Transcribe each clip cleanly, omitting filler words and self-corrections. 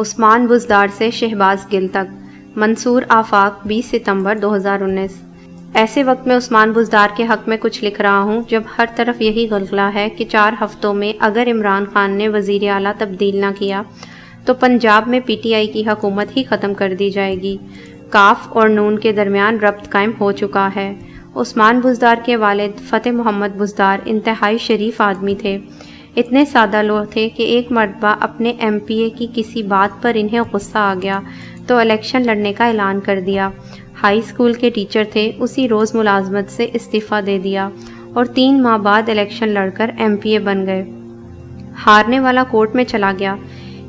عثمان بزدار سے شہباز گل تک، منصور آفاق 20 ستمبر 2019۔ ایسے وقت میں عثمان بزدار کے حق میں کچھ لکھ رہا ہوں جب ہر طرف یہی غلغلہ ہے کہ 4 ہفتوں میں اگر عمران خان نے وزیر اعلیٰ تبدیل نہ کیا تو پنجاب میں پی ٹی آئی کی حکومت ہی ختم کر دی جائے گی۔ کاف اور نون کے درمیان ربط قائم ہو چکا ہے۔ عثمان بزدار کے والد فتح محمد بزدار انتہائی شریف آدمی تھے۔ اتنے سادہ لوگ تھے کہ ایک مرتبہ اپنے ایم پی اے کی کسی بات پر انہیں غصہ آ گیا تو الیکشن لڑنے کا اعلان کر دیا۔ ہائی اسکول کے ٹیچر تھے، اسی روز ملازمت سے استعفیٰ دے دیا اور 3 ماہ بعد الیکشن لڑ کر ایم پی اے بن گئے۔ ہارنے والا کورٹ میں چلا گیا۔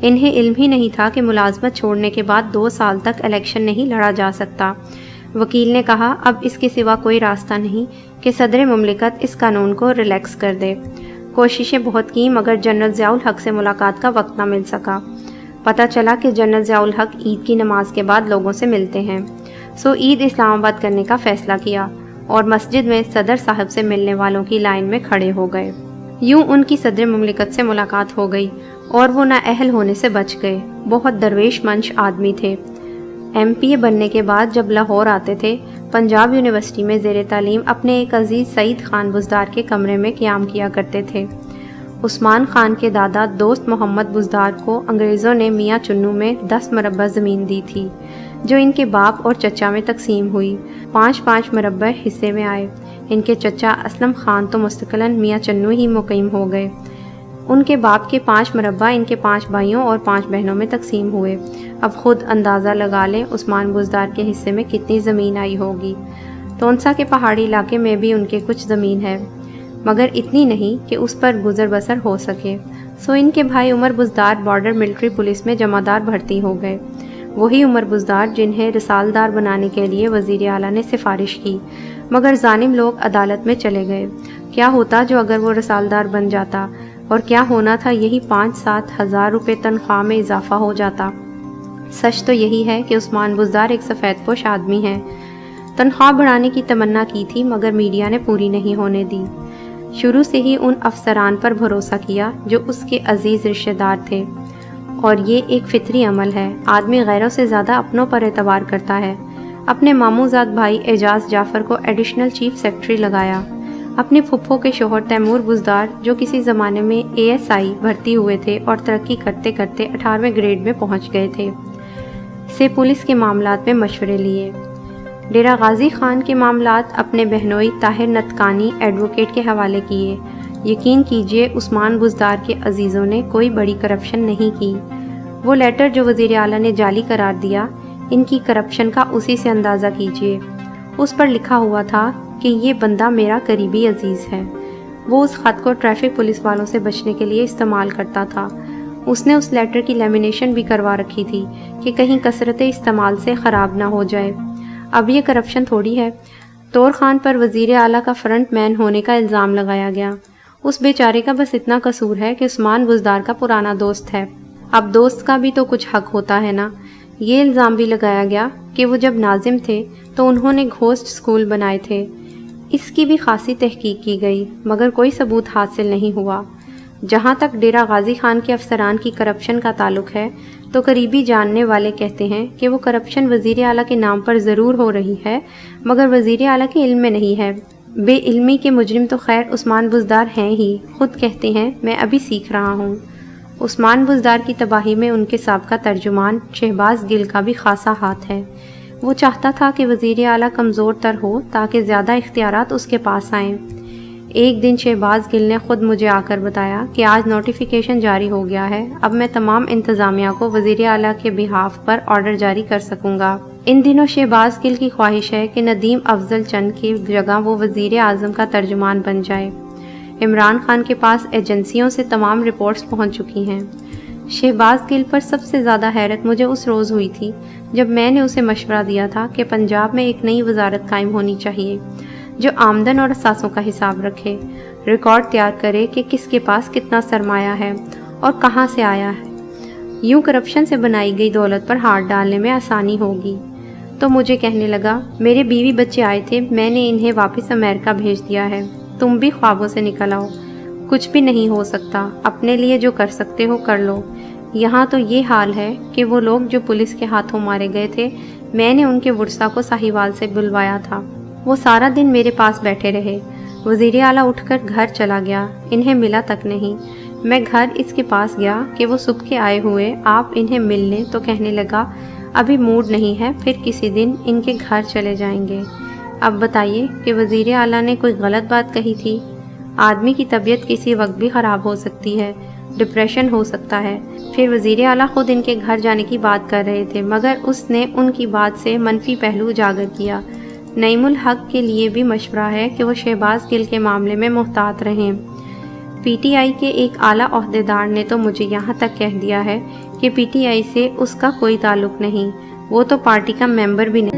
انہیں علم ہی نہیں تھا کہ ملازمت چھوڑنے کے بعد 2 سال تک الیکشن نہیں لڑا جا سکتا۔ وکیل نے کہا اب اس کے سوا کوئی راستہ نہیں کہ صدر مملکت اس قانون کو ریلیکس کر دے۔ کوششیں بہت کی مگر جنرل ضیاء الحق سے ملاقات کا وقت نہ مل سکا۔ پتہ چلا کہ جنرل ضیاء الحق عید کی نماز کے بعد لوگوں سے ملتے ہیں، سو عید اسلام آباد کرنے کا فیصلہ کیا اور مسجد میں صدر صاحب سے ملنے والوں کی لائن میں کھڑے ہو گئے۔ یوں ان کی صدر مملکت سے ملاقات ہو گئی اور وہ نااہل ہونے سے بچ گئے۔ بہت درویش منش آدمی تھے۔ ایم پی اے بننے کے بعد جب لاہور آتے تھے، پنجاب یونیورسٹی میں زیر تعلیم اپنے ایک عزیز سعید خان بزدار کے کمرے میں قیام کیا کرتے تھے۔ عثمان خان کے دادا دوست محمد بزدار کو انگریزوں نے میاں چنو میں 10 مربع زمین دی تھی جو ان کے باپ اور چچا میں تقسیم ہوئی۔ 5 مربع حصے میں آئے۔ ان کے چچا اسلم خان تو مستقلاً میاں چنو ہی مقیم ہو گئے۔ ان کے باپ کے 5 مربع ان کے 5 بھائیوں اور 5 بہنوں میں تقسیم ہوئے۔ اب خود اندازہ لگا لیں عثمان بزدار کے حصے میں کتنی زمین آئی ہوگی۔ تونسا کے پہاڑی علاقے میں بھی ان کے کچھ زمین ہے مگر اتنی نہیں کہ اس پر گزر بسر ہو سکے، سو ان کے بھائی عمر بزدار بارڈر ملٹری پولیس میں جمعدار بھرتی ہو گئے۔ وہی عمر بزدار جنہیں رسالدار بنانے کے لیے وزیر اعلیٰ نے سفارش کی مگر ظالم لوگ عدالت میں چلے گئے۔ کیا ہوتا جو اگر وہ رسالدار بن جاتا، اور کیا ہونا تھا یہی 5-7 ہزار روپے تنخواہ میں اضافہ ہو جاتا۔ سچ تو یہی ہے کہ عثمان بزدار ایک سفید پوش آدمی ہیں۔ تنخواہ بڑھانے کی تمنا کی تھی مگر میڈیا نے پوری نہیں ہونے دی۔ شروع سے ہی ان افسران پر بھروسہ کیا جو اس کے عزیز رشتہ دار تھے، اور یہ ایک فطری عمل ہے۔ آدمی غیروں سے زیادہ اپنوں پر اعتبار کرتا ہے۔ اپنے ماموزاد بھائی اعجاز جعفر کو ایڈیشنل چیف سیکرٹری لگایا۔ اپنے پھپھو کے شوہر تیمور بزدار جو کسی زمانے میں ASI بھرتی ہوئے تھے اور ترقی کرتے کرتے 18ویں گریڈ میں پہنچ گئے تھے، سے پولیس کے معاملات میں مشورے لیے۔ ڈیرہ غازی خان کے معاملات اپنے بہنوئی طاہر نطقانی ایڈوکیٹ کے حوالے کیے۔ یقین کیجئے عثمان بزدار کے عزیزوں نے کوئی بڑی کرپشن نہیں کی۔ وہ لیٹر جو وزیر اعلیٰ نے جعلی قرار دیا، ان کی کرپشن کا اسی سے اندازہ کیجئے۔ اس پر لکھا ہوا تھا کہ یہ بندہ میرا قریبی عزیز ہے۔ وہ اس خط کو ٹریفک پولیس والوں سے بچنے کے لیے استعمال کرتا تھا۔ اس نے اس لیٹر کی لیمینیشن بھی کروا رکھی تھی کہ کہیں کثرت استعمال سے خراب نہ ہو جائے۔ اب یہ کرپشن تھوڑی ہے۔ طور خان پر وزیر اعلیٰ کا فرنٹ مین ہونے کا الزام لگایا گیا۔ اس بیچارے کا بس اتنا قصور ہے کہ عثمان بزدار کا پرانا دوست ہے۔ اب دوست کا بھی تو کچھ حق ہوتا ہے نا۔ یہ الزام بھی لگایا گیا کہ وہ جب ناظم تھے تو انہوں نے گھوسٹ اسکول بنائے تھے۔ اس کی بھی خاصی تحقیق کی گئی مگر کوئی ثبوت حاصل نہیں ہوا۔ جہاں تک ڈیرہ غازی خان کے افسران کی کرپشن کا تعلق ہے تو قریبی جاننے والے کہتے ہیں کہ وہ کرپشن وزیر اعلیٰ کے نام پر ضرور ہو رہی ہے مگر وزیر اعلیٰ کے علم میں نہیں ہے۔ بے علمی کے مجرم تو خیر عثمان بزدار ہیں ہی، خود کہتے ہیں میں ابھی سیکھ رہا ہوں۔ عثمان بزدار کی تباہی میں ان کے سابقہ ترجمان شہباز گل کا بھی خاصا ہاتھ ہے۔ وہ چاہتا تھا کہ وزیر اعلیٰ کمزور تر ہو تاکہ زیادہ اختیارات اس کے پاس آئیں۔ ایک دن شہباز گل نے خود مجھے آ کر بتایا کہ آج نوٹیفیکیشن جاری ہو گیا ہے، اب میں تمام انتظامیہ کو وزیر اعلیٰ کے بہاف پر آرڈر جاری کر سکوں گا۔ ان دنوں شہباز گل کی خواہش ہے کہ ندیم افضل چند کی جگہ وہ وزیر اعظم کا ترجمان بن جائے۔ عمران خان کے پاس ایجنسیوں سے تمام رپورٹس پہنچ چکی ہیں۔ شہباز گل پر سب سے زیادہ حیرت مجھے اس روز ہوئی تھی جب میں نے اسے مشورہ دیا تھا کہ پنجاب میں ایک نئی وزارت قائم ہونی چاہیے جو آمدن اور اثاثوں کا حساب رکھے، ریکارڈ تیار کرے کہ کس کے پاس کتنا سرمایہ ہے اور کہاں سے آیا ہے۔ یوں کرپشن سے بنائی گئی دولت پر ہاتھ ڈالنے میں آسانی ہوگی۔ تو مجھے کہنے لگا میرے بیوی بچے آئے تھے، میں نے انہیں واپس امریکہ بھیج دیا ہے، تم بھی خوابوں سے نکل آؤ۔ کچھ بھی نہیں ہو سکتا، اپنے لیے جو کر سکتے ہو کر لو۔ یہاں تو یہ حال ہے کہ وہ لوگ جو پولیس کے ہاتھوں مارے گئے تھے، میں نے ان کے ورثا کو ساہیوال سے بلوایا تھا۔ وہ سارا دن میرے پاس بیٹھے رہے۔ وزیر اعلیٰ اٹھ کر گھر چلا گیا، انہیں ملا تک نہیں۔ میں گھر اس کے پاس گیا کہ وہ صبح کے آئے ہوئے آپ انہیں مل لیں تو کہنے لگا ابھی موڈ نہیں ہے، پھر کسی دن ان کے گھر چلے جائیں گے۔ اب بتائیے کہ وزیر اعلیٰ نے کوئی غلط بات کہی تھی؟ آدمی کی طبیعت کسی وقت بھی خراب ہو سکتی ہے، ڈپریشن ہو سکتا ہے۔ پھر وزیر اعلیٰ خود ان کے گھر جانے کی بات کر رہے تھے، مگر اس نے ان کی بات سے منفی پہلو اجاگر کیا۔ نعیم الحق کے لیے بھی مشورہ ہے کہ وہ شہباز گل کے معاملے میں محتاط رہیں۔ پی ٹی آئی کے ایک اعلیٰ عہدیدار نے تو مجھے یہاں تک کہہ دیا ہے کہ پی ٹی آئی سے اس کا کوئی تعلق نہیں، وہ تو پارٹی کا ممبر بھی نہیں۔